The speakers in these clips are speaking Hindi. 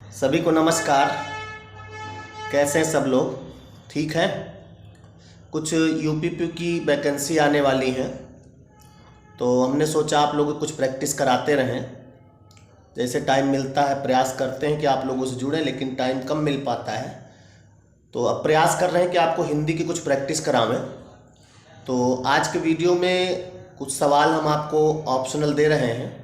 सभी को नमस्कार। कैसे हैं सब लोग? ठीक है। कुछ यूपीपी की वैकेंसी आने वाली हैं, तो हमने सोचा आप लोगों को कुछ प्रैक्टिस कराते रहें। जैसे टाइम मिलता है प्रयास करते हैं कि आप लोगों से जुड़ें, लेकिन टाइम कम मिल पाता है। तो अब प्रयास कर रहे हैं कि आपको हिंदी की कुछ प्रैक्टिस करावें। तो आज के वीडियो में कुछ सवाल हम आपको ऑप्शनल दे रहे हैं,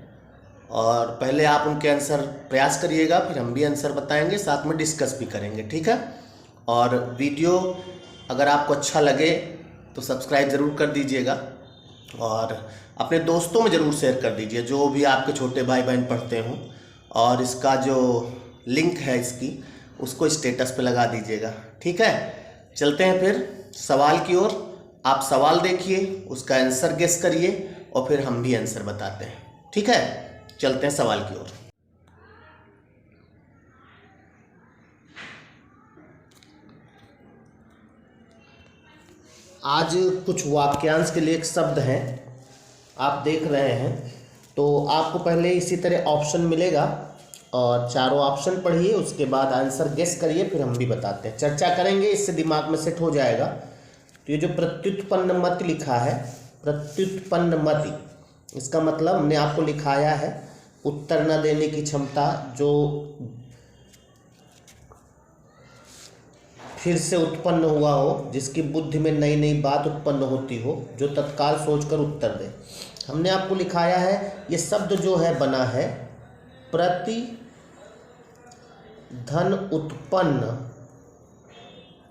और पहले आप उनके आंसर प्रयास करिएगा, फिर हम भी आंसर बताएंगे, साथ में डिस्कस भी करेंगे। ठीक है। और वीडियो अगर आपको अच्छा लगे तो सब्सक्राइब ज़रूर कर दीजिएगा, और अपने दोस्तों में ज़रूर शेयर कर दीजिए जो भी आपके छोटे भाई बहन पढ़ते हों। और इसका जो लिंक है इसकी, उसको स्टेटस पे लगा दीजिएगा। ठीक है। चलते हैं फिर सवाल की ओर। आप सवाल देखिए, उसका आंसर गेस करिए, और फिर हम भी आंसर बताते हैं। ठीक है। चलते हैं सवाल की ओर। आज कुछ वाक्यांश के लिए एक शब्द हैं, आप देख रहे हैं। तो आपको पहले इसी तरह ऑप्शन मिलेगा, और चारों ऑप्शन पढ़िए, उसके बाद आंसर गेस करिए, फिर हम भी बताते हैं, चर्चा करेंगे, इससे दिमाग में सेट हो जाएगा। तो ये जो प्रत्युत्पन्न मति लिखा है, प्रत्युत्पन्न मति, इसका मतलब हमने आपको लिखाया है उत्तर न देने की क्षमता, जो फिर से उत्पन्न हुआ हो, जिसकी बुद्धि में नई नई बात उत्पन्न होती हो, जो तत्काल सोचकर उत्तर दे। हमने आपको लिखाया है, ये शब्द जो है बना है प्रति धन उत्पन्न,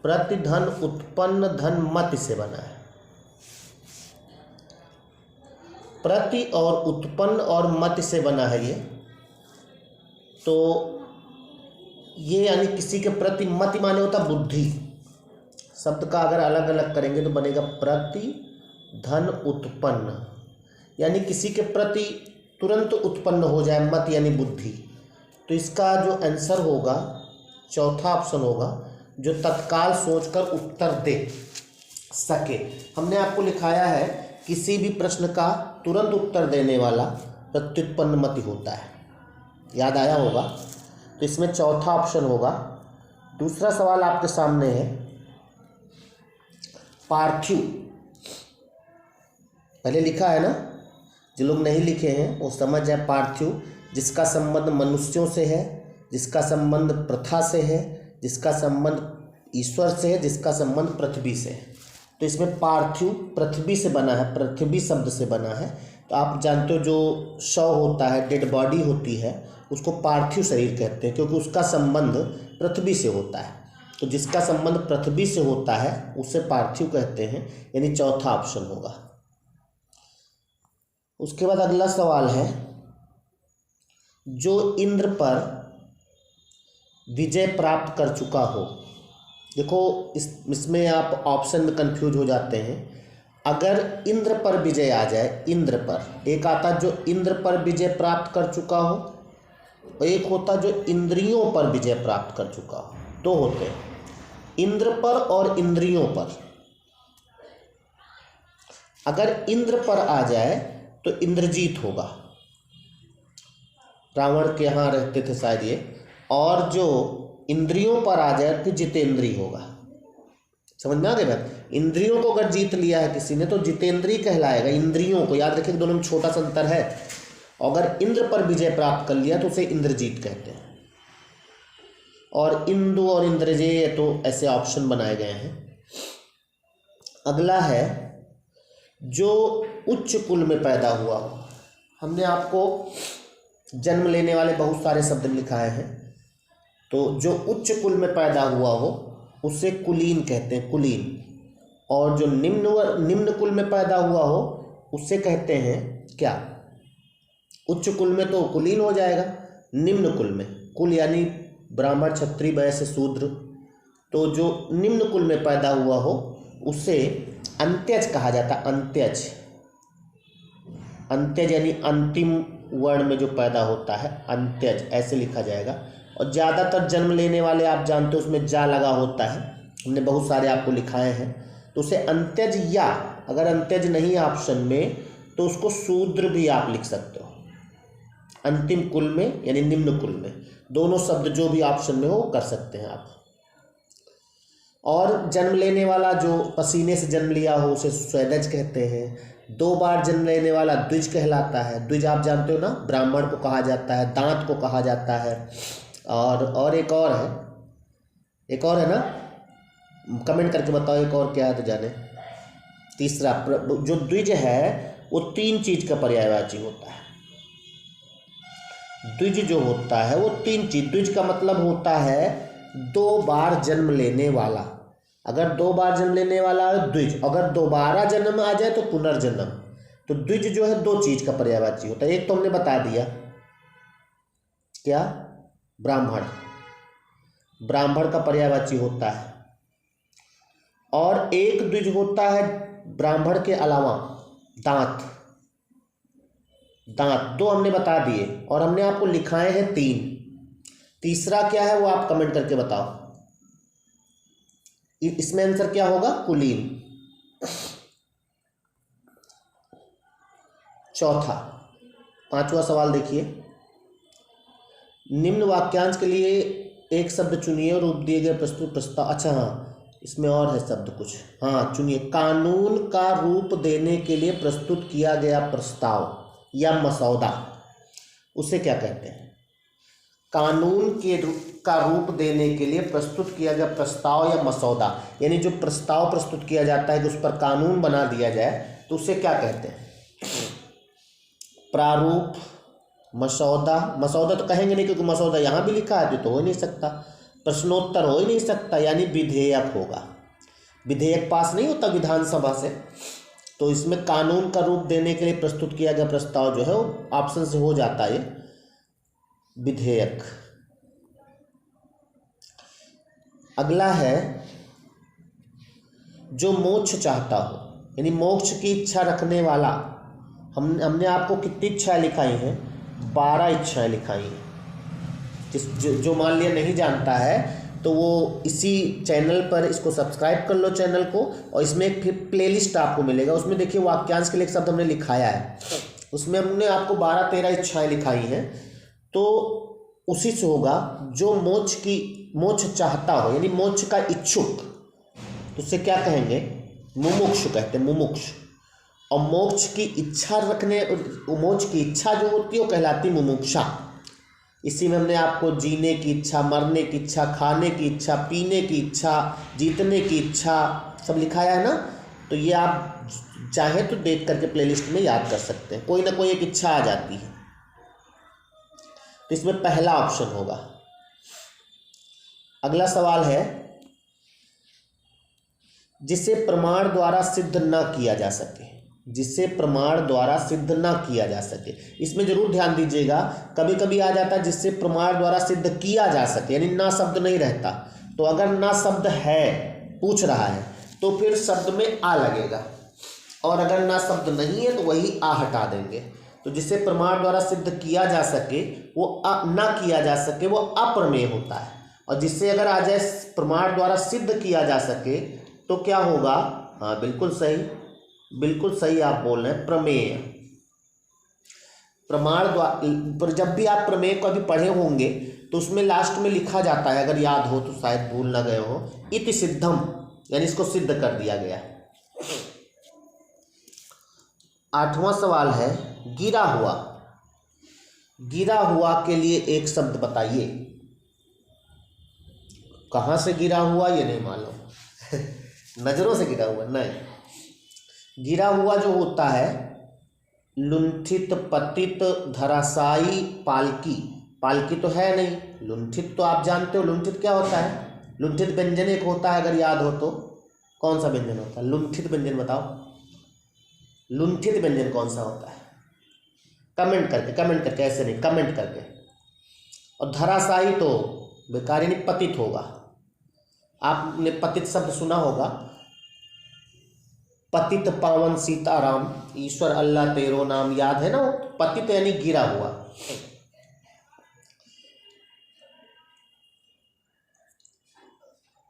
प्रति धन उत्पन्न धन मति से बना है। प्रति और उत्पन्न और मति से बना है ये। तो ये यानी किसी के प्रति, मति माने होता बुद्धि। शब्द का अगर अलग अलग करेंगे तो बनेगा प्रति धन उत्पन्न, यानी किसी के प्रति तुरंत उत्पन्न हो जाए मत यानी बुद्धि। तो इसका जो आंसर होगा, चौथा ऑप्शन होगा, जो तत्काल सोचकर उत्तर दे सके। हमने आपको लिखाया है किसी भी प्रश्न का तुरंत उत्तर देने वाला प्रत्युत्पन्न मति होता है, याद आया होगा। तो इसमें चौथा ऑप्शन होगा। दूसरा सवाल आपके सामने है, पार्थिव, पहले लिखा है ना, जो लोग नहीं लिखे हैं वो समझ जाए। पार्थिव, जिसका संबंध मनुष्यों से है, जिसका संबंध प्रथा से है, जिसका संबंध ईश्वर से है, जिसका संबंध पृथ्वी से है। तो इसमें पार्थिव पृथ्वी से बना है, पृथ्वी शब्द से बना है। तो आप जानते हो जो शव होता है, डेड बॉडी होती है, उसको पार्थिव शरीर कहते हैं, क्योंकि उसका संबंध पृथ्वी से होता है। तो जिसका संबंध पृथ्वी से होता है उसे पार्थिव कहते हैं, यानी चौथा ऑप्शन होगा। उसके बाद अगला सवाल है, जो इंद्र पर विजय प्राप्त कर चुका हो। देखो इसमें आप ऑप्शन में कंफ्यूज हो जाते हैं। अगर इंद्र पर विजय आ जाए, इंद्र पर एक आता जो इंद्र पर विजय प्राप्त कर चुका हो, और एक होता जो इंद्रियों पर विजय प्राप्त कर चुका हो। दो होते हैं, इंद्र पर और इंद्रियों पर। अगर इंद्र पर आ जाए तो इंद्रजीत होगा, रावण के यहाँ रहते थे शायद ये। और जो इंद्रियों पर आ जाए तो जितेंद्री होगा। समझ में आ गई बात? इंद्रियों को अगर जीत लिया है किसी ने तो जितेंद्री कहलाएगा। इंद्रियों को याद रखिए, दोनों में छोटा सा अंतर है। अगर इंद्र पर विजय प्राप्त कर लिया तो उसे इंद्रजीत कहते हैं। और इंदु और इंद्रजेय तो ऐसे ऑप्शन बनाए गए हैं। अगला है, जो उच्च कुल में पैदा हुआ हो। हमने आपको जन्म लेने वाले बहुत सारे शब्द लिखाए हैं। तो जो उच्च कुल में पैदा हुआ हो उसे कुलीन कहते हैं, कुलीन। और जो निम्न कुल में पैदा हुआ हो उसे कहते हैं क्या? उच्च कुल में तो कुलीन हो जाएगा, निम्न कुल में, कुल यानी ब्राह्मण क्षत्रिय वैश्य शूद्र। तो जो निम्न कुल में पैदा हुआ हो उसे अंत्यज कहा जाता है। अंत्यज, अंत्यज यानी अंतिम वर्ण में जो पैदा होता है, अंत्यज ऐसे लिखा जाएगा। और ज़्यादातर जन्म लेने वाले आप जानते हो उसमें जा लगा होता है, हमने बहुत सारे आपको लिखाए हैं। तो उसे अंत्यज, या अगर अंत्यज नहीं है ऑप्शन में तो उसको शूद्र भी आप लिख सकते हो। अंतिम कुल में यानी निम्न कुल में। दोनों शब्द जो भी ऑप्शन में हो कर सकते हैं आप। और जन्म लेने वाला जो पसीने से जन्म लिया हो उसे स्वेदज कहते हैं। 2 बार जन्म लेने वाला द्विज कहलाता है। द्विज आप जानते हो ना, ब्राह्मण को कहा जाता है, दांत को कहा जाता है। और एक और है, एक और है ना, कमेंट करके बताओ एक और क्या है तो जाने। तीसरा जो द्विज है वो 3 चीज का पर्यायवाची होता है। द्विज जो होता है वो 3 चीज, द्विज का मतलब होता है 2 बार जन्म लेने वाला। अगर 2 बार जन्म लेने वाला है द्विज, अगर दोबारा जन्म आ जाए तो पुनर्जन्म। तो द्विज जो है 2 चीज का पर्यायवाची होता है। एक तो हमने बता दिया क्या, ब्राह्मण, ब्राह्मण का पर्यायवाची होता है। और एक द्विज होता है ब्राह्मण के अलावा दांत, दांत 2 हमने बता दिए और हमने आपको लिखाए हैं 3। तीसरा क्या है वो आप कमेंट करके बताओ। इसमें आंसर क्या होगा, कुलीन। चौथा 5वां सवाल देखिए, निम्न वाक्यांश के लिए एक शब्द चुनिए और रूप दिए गए प्रस्तुत प्रस्ताव। अच्छा हाँ, इसमें और है शब्द कुछ, हाँ चुनिए। कानून का रूप देने के लिए प्रस्तुत किया गया प्रस्ताव या मसौदा, उसे क्या कहते हैं? कानून का रूप देने के लिए प्रस्तुत किया गया प्रस्ताव या मसौदा, यानी जो प्रस्ताव प्रस्तुत किया जाता है कि उस पर कानून बना दिया जाए तो उसे क्या कहते हैं? प्रारूप, मसौदा। मसौदा तो कहेंगे नहीं क्योंकि मसौदा यहाँ भी लिखा है तो हो ही नहीं सकता। प्रश्नोत्तर हो ही नहीं सकता, यानी विधेयक होगा। विधेयक पास नहीं होता विधानसभा से, तो इसमें कानून का रूप देने के लिए प्रस्तुत किया गया प्रस्ताव जो है वो ऑप्शन से हो जाता है विधेयक। अगला है जो मोक्ष चाहता हो, यानी मोक्ष की इच्छा रखने वाला। हमने आपको कितनी इच्छाएं लिखाई हैं? 12 इच्छाएं लिखाई हैं। जो मान लिया नहीं जानता है तो वो इसी चैनल पर इसको सब्सक्राइब कर लो चैनल को, और इसमें एक फिर प्लेलिस्ट आपको मिलेगा। उसमें देखिए वाक्यांश के लिए एक शब्द हमने लिखाया है, उसमें हमने आपको 12-13 इच्छाएं लिखाई हैं। तो उसी से होगा जो मोक्ष चाहता हो, यानी मोक्ष का इच्छुक, तो उसे क्या कहेंगे? मुमुक्षु कहते हैं, मुमुक्ष। और मोक्ष की इच्छा रखने, मोक्ष की इच्छा जो होती है वो कहलाती मुमुक्षा। इसी में हमने आपको जीने की इच्छा, मरने की इच्छा, खाने की इच्छा, पीने की इच्छा, जीतने की इच्छा सब लिखाया है ना। तो ये आप चाहें तो देख करके प्लेलिस्ट में याद कर सकते हैं, कोई ना कोई एक इच्छा आ जाती है। तो इसमें पहला ऑप्शन होगा। अगला सवाल है जिसे प्रमाण द्वारा सिद्ध न किया जा सके, जिसे प्रमाण द्वारा सिद्ध न किया जा सके। इसमें जरूर ध्यान दीजिएगा, कभी कभी आ जाता है जिससे प्रमाण द्वारा सिद्ध किया जा सके, यानी ना शब्द नहीं रहता। तो अगर ना शब्द है, पूछ रहा है, तो फिर शब्द में आ लगेगा, और अगर ना शब्द नहीं है तो वही आ हटा देंगे। तो जिसे प्रमाण द्वारा सिद्ध किया जा सके वो ना किया जा सके वो अप्रमेय होता है। और जिससे अगर आ जाए प्रमाण द्वारा सिद्ध किया जा सके तो क्या होगा? हाँ बिल्कुल सही, बिल्कुल सही आप बोल रहे हैं, प्रमेय। प्रमाण द्वारा, पर जब भी आप प्रमेय को अभी पढ़े होंगे तो उसमें लास्ट में लिखा जाता है, अगर याद हो तो, शायद भूल ना गए हो, इति सिद्धम, यानी इसको सिद्ध कर दिया गया। 8वां सवाल है गिरा हुआ। गिरा हुआ के लिए एक शब्द बताइए। कहाँ से गिरा हुआ ये नहीं मालूम नजरों से गिरा हुआ नहीं। गिरा हुआ जो होता है लुंठित, पतित, धराशायी, पालकी। पालकी तो है नहीं, लुंठित तो आप जानते हो। लुंठित क्या होता है? लुंठित व्यंजन एक होता है, अगर याद हो तो। कौन सा व्यंजन होता है? लुंठित व्यंजन बताओ, लुंठित व्यंजन कौन सा होता है? कमेंट करके, ऐसे नहीं, कमेंट करके। और धराशायी तो बेकार, यानी पतित होगा। आपने पतित शब्द सुना होगा, पतित पावन सीताराम, ईश्वर अल्लाह तेरो नाम, याद है ना वो? पतित यानी गिरा हुआ।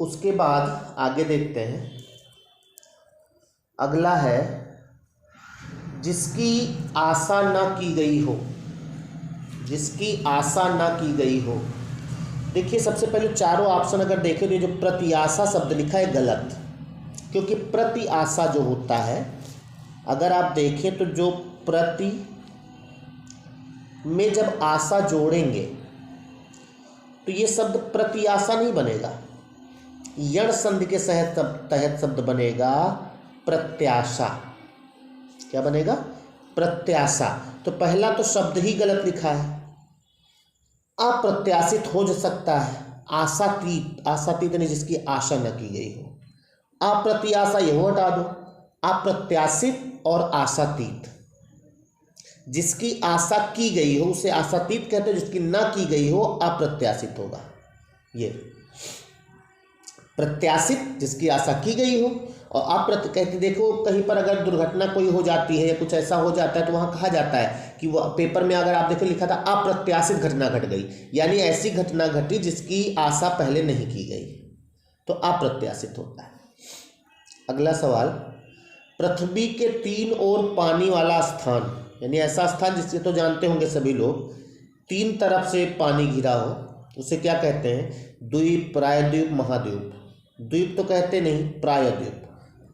उसके बाद आगे देखते हैं, अगला है जिसकी आशा ना की गई हो। जिसकी आशा ना की गई हो, देखिए सबसे पहले चारों ऑप्शन अगर देखें तो ये जो प्रत्याशा शब्द लिखा है गलत, क्योंकि प्रत्याशा जो होता है, अगर आप देखें तो जो प्रति में जब आशा जोड़ेंगे तो ये शब्द प्रत्याशा नहीं बनेगा, यण संधि के तहत शब्द बनेगा प्रत्याशा। क्या बनेगा? प्रत्याशा। तो पहला तो शब्द ही गलत लिखा है। अप्रत्याशित हो सकता है, आशातीत, आशातीत यानी जिसकी आशा न की गई हो। अप्रत्याशा ये हटा दो, अप्रत्याशित और आशातीत। जिसकी आशा की गई हो उसे आशातीत कहते हैं, जिसकी ना की गई हो अप्रत्याशित होगा। ये प्रत्याशित जिसकी आशा की गई हो, और कहते देखो कहीं पर अगर दुर्घटना कोई हो जाती है या कुछ ऐसा हो जाता है तो वहाँ कहा जाता है कि वो पेपर में अगर आप देखें लिखा था अप्रत्याशित घटना घट गई, यानी ऐसी घटना घटी जिसकी आशा पहले नहीं की गई, तो अप्रत्याशित होता है। अगला सवाल, पृथ्वी के तीन ओर पानी वाला स्थान, यानी ऐसा स्थान जिससे तो जानते होंगे सभी लोग, तीन तरफ से पानी घिरा हो, उसे क्या कहते हैं? द्वीप, प्रायद्वीप, महाद्वीप। द्वीप तो कहते नहीं, प्रायद्वीप।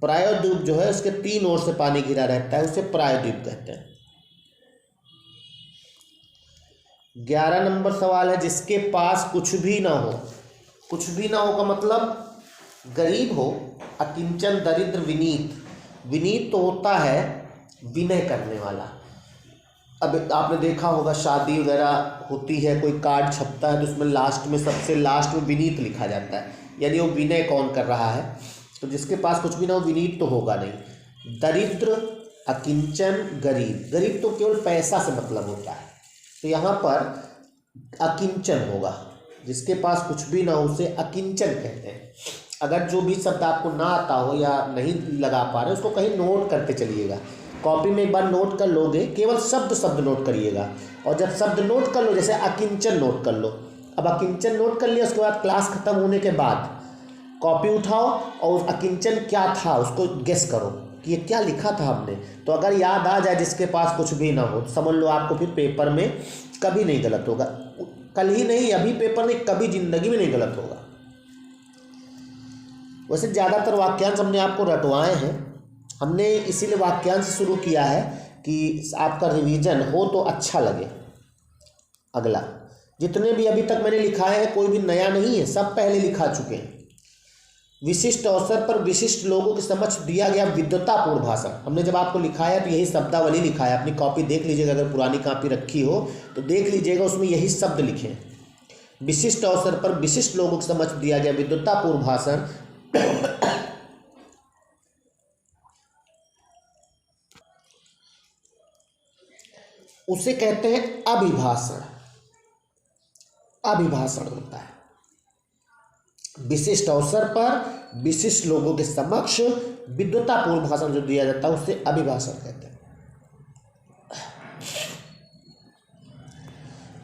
प्रायद्वीप जो है उसके तीन ओर से पानी घिरा रहता है, उसे प्रायद्वीप कहते हैं। 11 नंबर सवाल है, जिसके पास कुछ भी ना हो। कुछ भी ना हो का मतलब गरीब हो, अकिंचन, दरिद्र, विनीत। विनीत तो होता है विनय करने वाला। अब आपने देखा होगा शादी वगैरह होती है, कोई कार्ड छपता है तो उसमें लास्ट में, सबसे लास्ट में विनीत लिखा जाता है, यानी वो विनय कौन कर रहा है। तो जिसके पास कुछ भी ना हो विनीत तो होगा नहीं। दरिद्र, अकिंचन, गरीब। गरीब तो केवल पैसा से मतलब होता है, तो यहाँ पर अकिंचन होगा। जिसके पास कुछ भी ना हो उसे अकिंचन कहते हैं। अगर जो भी शब्द आपको ना आता हो या नहीं लगा पा रहे उसको कहीं नोट करते चलिएगा, कॉपी में एक बार नोट कर लोगे, केवल शब्द नोट करिएगा। और जब शब्द नोट कर लो, जैसे अकिंचन नोट कर लो, अब अकिंचन नोट कर लिया, उसके बाद क्लास खत्म होने के बाद कॉपी उठाओ और अकिंचन क्या था उसको गेस करो कि ये क्या लिखा था हमने। तो अगर याद आ जाए जिसके पास कुछ भी ना हो, समझ लो आपको फिर पेपर में कभी नहीं गलत होगा। कल ही नहीं, अभी पेपर में, कभी जिंदगी में नहीं गलत होगा। वैसे ज़्यादातर वाक्यांश हमने आपको रटवाए हैं, हमने इसीलिए वाक्यांश शुरू किया है कि आपका रिवीजन हो तो अच्छा लगे। अगला, जितने भी अभी तक मैंने लिखाए हैं कोई भी नया नहीं है, सब पहले लिखा चुके हैं। विशिष्ट अवसर पर विशिष्ट लोगों के समक्ष दिया गया विद्वतापूर्ण भाषण, हमने जब आपको लिखाया तो यही शब्दावली लिखाया। अपनी कॉपी देख लीजिएगा, अगर पुरानी कॉपी रखी हो तो देख लीजिएगा, उसमें यही शब्द लिखे हैं। विशिष्ट अवसर पर विशिष्ट लोगों के समक्ष दिया गया विद्वतापूर्ण भाषण उसे कहते हैं अभिभाषण। अभिभाषण होता है विशिष्ट अवसर पर विशिष्ट लोगों के समक्ष विद्वतापूर्ण भाषण जो दिया जाता है उसे अभिभाषण कहते हैं।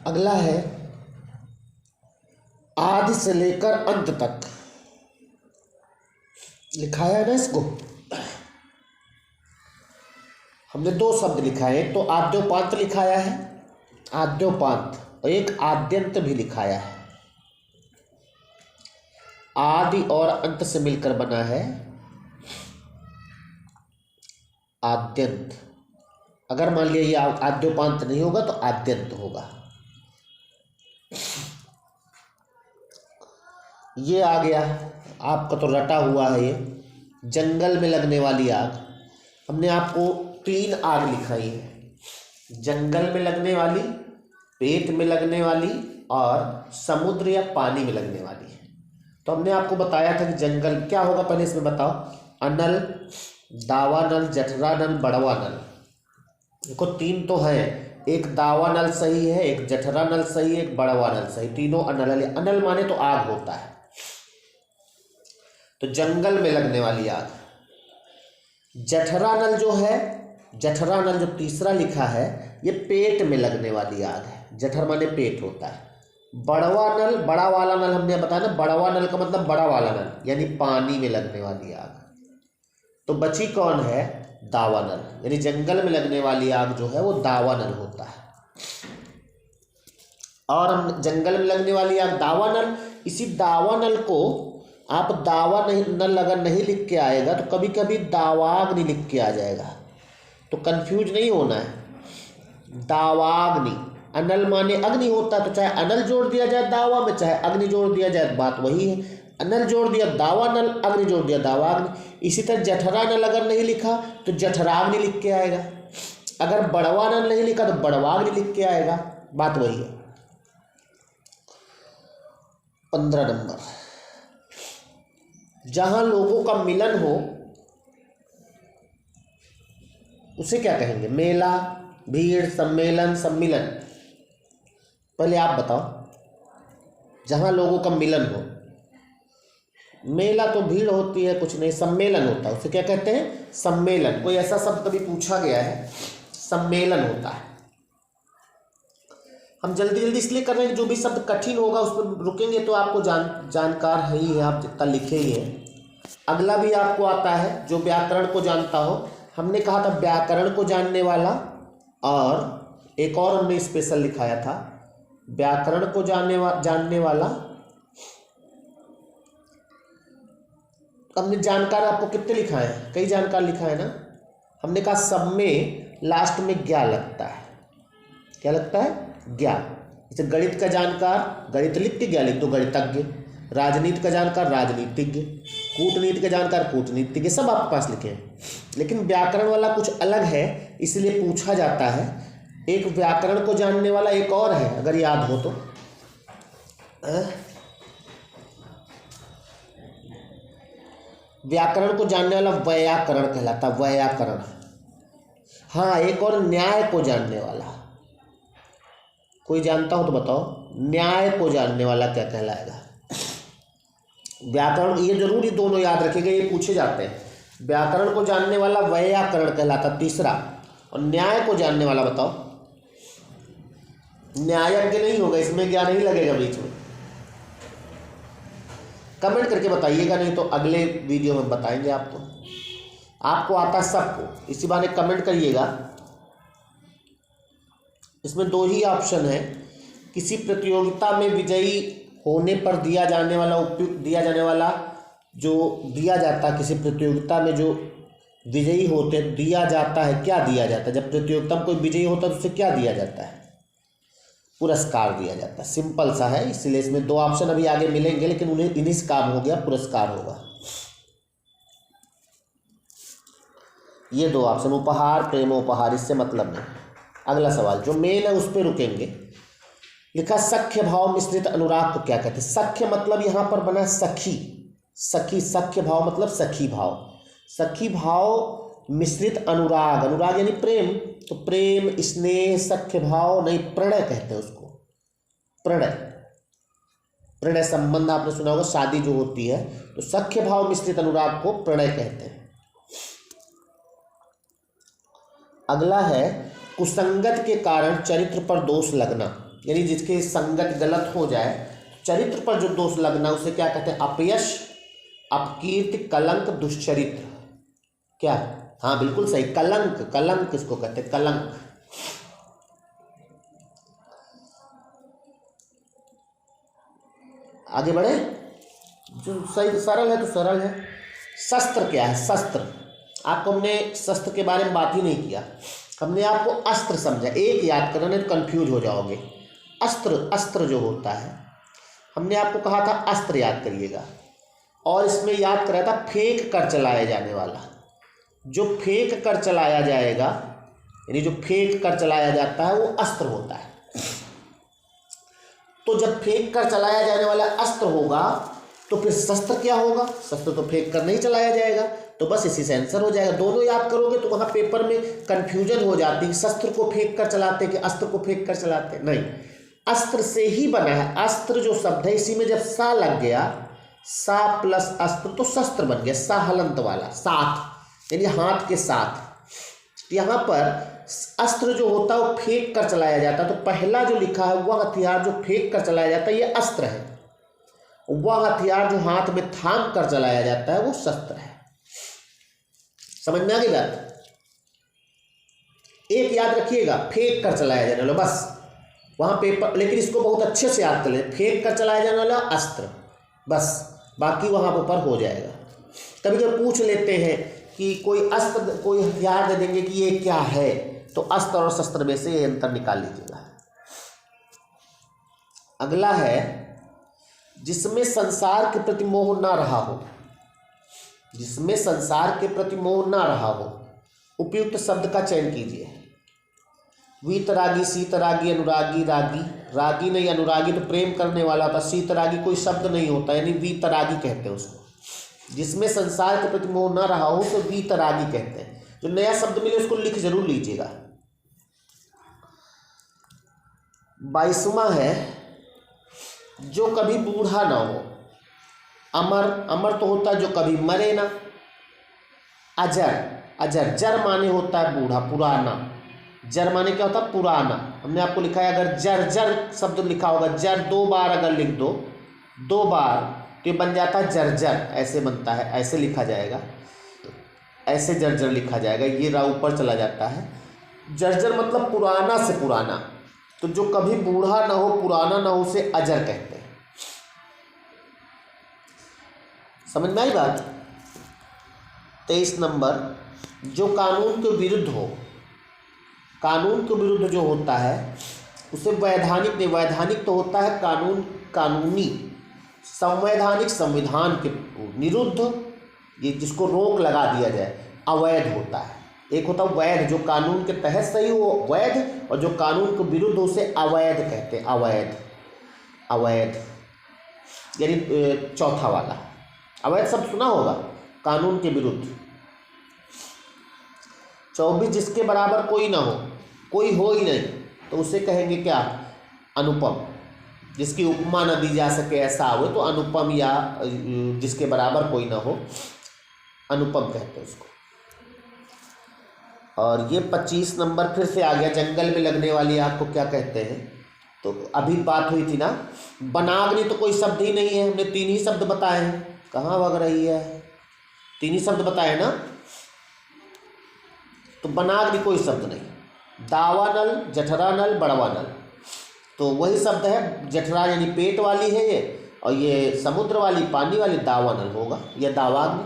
अगला है, आदि से लेकर अंत तक लिखाया है ना इसको, हमने दो शब्द लिखाए, एक तो आद्योपांत लिखाया है, आद्योपांत, और एक आद्यंत भी लिखाया है। आदि और अंत से मिलकर बना है आद्यंत। अगर मान लिया ये आद्योपांत नहीं होगा तो आद्यंत होगा। ये आ गया आपका तो रटा हुआ है, ये जंगल में लगने वाली आग। हमने आपको 3 आग लिखाई है, जंगल में लगने वाली, पेट में लगने वाली और समुद्र या पानी में लगने वाली है। तो हमने आपको बताया था कि जंगल क्या होगा, पहले इसमें बताओ। अनल, दावा नल, जठरा नल, बड़वा नल। देखो 3 तो हैं, एक दावा नल सही है, एक जठरा नल सही है, एक बड़वा नल सही, तीनों अनल है। अनल माने तो आग होता है, तो जंगल में लगने वाली आग। जठरा नल जो है, जठरा नल जो तीसरा लिखा है, ये पेट में लगने वाली आग है। जठर माने पेट होता है। बड़वा नल, बड़ा वाला नल हमने बताया ना, बड़वा नल का मतलब बड़ा वाला नल, यानी पानी में लगने वाली आग। तो बची कौन है? दावा नल, यानी जंगल में लगने वाली आग जो है वो दावा नल होता है। और हम जंगल में लगने वाली आग दावा नल। इसी दावा नल को आप दावा नहीं नल अगर नहीं लिख के आएगा तो कभी कभी दावाग्नि लिख के आ जाएगा, तो कंफ्यूज नहीं होना है। दावाग्नि, अनल माने अग्नि होता है, तो चाहे अनल जोड़ दिया जाए दावा में, चाहे अग्नि जोड़ दिया जाए, बात वही है। अनल जोड़ दिया दावा नल, अग्नि जोड़ दिया दावाग्नि। इसी तरह जठरा नल अगर नहीं लिखा तो जठराग्नि लिख के आएगा, अगर बड़वा नल नहीं लिखा तो बड़वाग्नि लिख के आएगा, बात वही है। 15 नंबर, जहां लोगों का मिलन हो उसे क्या कहेंगे? मेला, भीड़, सम्मेलन, सम्मिलन। पहले आप बताओ, जहां लोगों का मिलन हो। मेला तो भीड़ होती है, कुछ नहीं, सम्मेलन होता है, उसे क्या कहते हैं? सम्मेलन। कोई ऐसा शब्द कभी पूछा गया है, सम्मेलन होता है। हम जल्दी जल्दी इसलिए कर रहे हैं, जो भी शब्द कठिन होगा उस पर रुकेंगे तो आपको जानकार है ही है, आप जितना लिखे ही हैं। अगला भी आपको आता है, जो व्याकरण को जानता हो। हमने कहा था व्याकरण को जानने वाला, और एक और हमने स्पेशल लिखाया था, व्याकरण को जानने वाला। हमने जानकार आपको कितने लिखा है? कई जानकार लिखा है ना। हमने कहा सब में लास्ट में ज्ञा लगता है। क्या लगता है? ज्ञा। जैसे गणित का जानकार गणित लिख के ज्ञा लिख दो, गणितज्ञ। राजनीति का जानकार राजनीतिज्ञ, कूटनीति का जानकार कूटनीतिज्ञ, सब आपके पास लिखे हैं। लेकिन व्याकरण वाला कुछ अलग है, इसलिए पूछा जाता है। एक व्याकरण को जानने वाला एक और है, अगर याद हो तो। व्याकरण को जानने वाला वैयाकरण कहलाता, वैयाकरण। हाँ, एक और न्याय को जानने वाला, कोई जानता हो तो बताओ, न्याय को जानने वाला क्या कहलाएगा? व्याकरण, ये जरूर ही दोनों याद रखिएगा, ये पूछे जाते हैं। व्याकरण को जानने वाला वैयाकरण कहलाता, तीसरा। और न्याय को जानने वाला बताओ? न्यायज्ञ नहीं होगा, इसमें ज्ञान नहीं लगेगा बीच में। कमेंट करके बताइएगा, नहीं तो अगले वीडियो में बताएंगे आपको। आपको आता सबको, इसी बहाने कमेंट करिएगा। इसमें दो ही ऑप्शन है। किसी प्रतियोगिता में विजयी होने पर दिया जाने वाला जो दिया जाता है, किसी प्रतियोगिता में जो विजयी होते दिया जाता है, क्या दिया जाता है? जब प्रतियोगिता में कोई विजयी होता है तो उसे क्या दिया जाता है? पुरस्कार दिया जाता है। सिंपल सा है, इसलिए इसमें दो ऑप्शन अभी आगे मिलेंगे, लेकिन उन्हें इन्हीं से काम हो गया, पुरस्कार होगा। ये दो ऑप्शन, उपहार, प्रेमोपहार, इससे मतलब नहीं। अगला सवाल जो मेन है उस पर रुकेंगे। लिखा सख्य भाव मिश्रित अनुराग को क्या कहते हैं? सख्य मतलब यहाँ पर बना सखी, सखी, सख्य भाव मतलब सखी भाव। सखी भाव मिश्रित अनुराग, अनुराग यानी प्रेम, तो प्रेम, स्नेह, सख्य भाव नहीं, प्रणय कहते हैं उसको, प्रणय। प्रणय संबंध आपने सुना होगा, शादी जो होती है, तो सख्य भाव मिश्रित अनुराग को प्रणय कहते हैं। अगला है कुसंगत के कारण चरित्र पर दोष लगना, यानी जिसके संगत गलत हो जाए, चरित्र पर जो दोष लगना, उसे क्या कहते हैं? अपयश, अपकीर्ति, कलंक, दुष्चरित्र। क्या? हाँ बिल्कुल सही, कलंक। कलंक किसको कहते हैं? कलंक। आगे बढ़े, जो सही सरल है तो सरल है। शस्त्र क्या है? शस्त्र, आपको हमने शस्त्र के बारे में बात ही नहीं किया, हमने आपको अस्त्र समझा। एक याद करना, नहीं तो कंफ्यूज हो जाओगे। अस्त्र, अस्त्र जो होता है, हमने आपको कहा था अस्त्र याद करिएगा, और इसमें याद कराया था फेंक कर चलाया जाने वाला। जो फेंक कर चलाया जाएगा, यानी जो फेंक कर चलाया जाता है, वो अस्त्र होता है। तो जब फेंक कर चलाया जाने वाला अस्त्र होगा तो फिर शस्त्र क्या होगा? शस्त्र तो फेंक कर नहीं चलाया जाएगा, तो बस इसी से आंसर हो जाएगा। दोनों याद करोगे तो वहाँ पेपर में कंफ्यूजन हो जाती है, शस्त्र को फेंक कर चलाते कि अस्त्र को फेंक कर चलाते। नहीं, अस्त्र से ही बना है। अस्त्र जो शब्द है, इसी में जब सा लग गया, सा प्लस अस्त्र, तो शस्त्र बन गया। सा हलंत वाला, साथ, यानी हाथ के साथ। यहाँ पर अस्त्र जो होता है वो फेंक कर चलाया जाता है, तो पहला जो लिखा है वह हथियार जो फेंक कर चलाया जाता है, ये अस्त्र है। वह हथियार जो हाथ में थाम कर चलाया जाता है, वो शस्त्र है। समझ में आ गई बात? एक याद रखिएगा, फेंक कर चलाया जाने वाला, बस वहाँ पेपर, लेकिन इसको बहुत अच्छे से याद कर लें, फेंक कर चलाया जाने वाला अस्त्र, बस बाकी वहाँ ऊपर हो जाएगा। कभी कभी पूछ लेते हैं कि कोई अस्त्र, कोई हथियार दे देंगे कि ये क्या है, तो अस्त्र और शस्त्र में से ये अंतर निकाल लीजिएगा। अगला है जिसमें संसार के प्रति मोह ना रहा हो, जिसमें संसार के प्रति मोह ना रहा हो, उपयुक्त शब्द का चयन कीजिए। वीतरागी, शीतरागी, अनुरागी, रागी, रागी नहीं अनुरागी तो प्रेम करने वाला होता, शीतरागी कोई शब्द नहीं होता, यानी वीतरागी कहते हैं उसको। जिसमें संसार के प्रति मोह ना रहा हो तो वीतरागी कहते हैं। जो नया शब्द मिले उसको लिख जरूर लीजिएगा। 22वां है जो कभी बूढ़ा ना हो। अमर, अमर तो होता है जो कभी मरे ना। अजर, अजर, जर माने होता है बूढ़ा, पुराना। जर माने क्या होता है? पुराना। हमने आपको लिखा है, अगर जर जर शब्द लिखा होगा, जर 2 बार अगर लिख दो, 2 बार, तो ये बन जाता है जर्जर, ऐसे बनता है, ऐसे लिखा जाएगा, ऐसे जर्जर लिखा जाएगा, ये रा ऊपर चला जाता है। जर्जर मतलब पुराना से पुराना, तो जो कभी बूढ़ा ना हो, पुराना ना हो, उसे अजर कहते हैं। समझ में आई बात? 23 नंबर, जो कानून के विरुद्ध हो। कानून के विरुद्ध जो होता है उसे वैधानिक नहीं, वैधानिक तो होता है कानून, कानूनी। संवैधानिक संविधान के विरुद्ध, ये जिसको रोक लगा दिया जाए, अवैध होता है। एक होता है वैध, जो कानून के तहत सही हो वैध, और जो कानून के विरुद्ध उसे अवैध कहते हैं। अवैध, अवैध यानी चौथा वाला अवैध शब्द सुना होगा, कानून के विरुद्ध। 24, जिसके बराबर कोई ना हो, कोई हो ही नहीं, तो उसे कहेंगे क्या? अनुपम। जिसकी उपमा न दी जा सके ऐसा हो तो अनुपम, या जिसके बराबर कोई ना हो, अनुपम कहते हैं उसको। और ये 25 नंबर फिर से आ गया, जंगल में लगने वाली आग को क्या कहते हैं? तो अभी बात हुई थी ना, वनाग्नि तो कोई शब्द ही नहीं है, हमने 3 ही शब्द बताए हैं। कहाँ भाग रही है? 3 ही शब्द बताए ना, तो वनाग्नि कोई शब्द नहीं। दावानल, जठरा नल, बड़वा नल, तो वही शब्द है। जठरा यानी पेट वाली है ये, और ये समुद्र वाली, पानी वाली, दावानल होगा या दावाग्नि।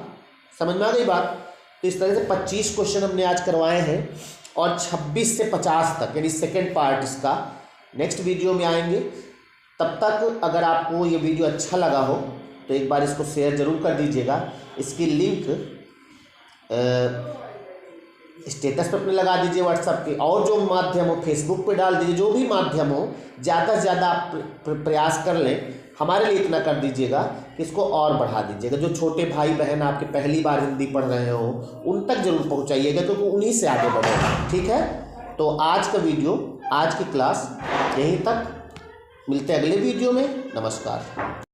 समझ में आ गई बात? तो इस तरह से 25 क्वेश्चन हमने आज करवाए हैं, और 26 से 50 तक यानी सेकेंड पार्ट इसका नेक्स्ट वीडियो में आएंगे। तब तक अगर आपको ये वीडियो अच्छा लगा हो तो एक बार इसको शेयर जरूर कर दीजिएगा। इसकी लिंक स्टेटस पर अपने लगा दीजिए व्हाट्सएप के, और जो माध्यम हो फेसबुक पे डाल दीजिए, जो भी माध्यम हो ज़्यादा से ज़्यादा आप प्रयास कर लें। हमारे लिए इतना कर दीजिएगा कि इसको और बढ़ा दीजिएगा। जो छोटे भाई बहन आपके पहली बार हिंदी पढ़ रहे हो उन तक जरूर पहुंचाइएगा, क्योंकि उन्हीं से आगे बढ़ेगा। ठीक है, तो आज का वीडियो, आज की क्लास यहीं तक। मिलते हैं अगले वीडियो में। नमस्कार।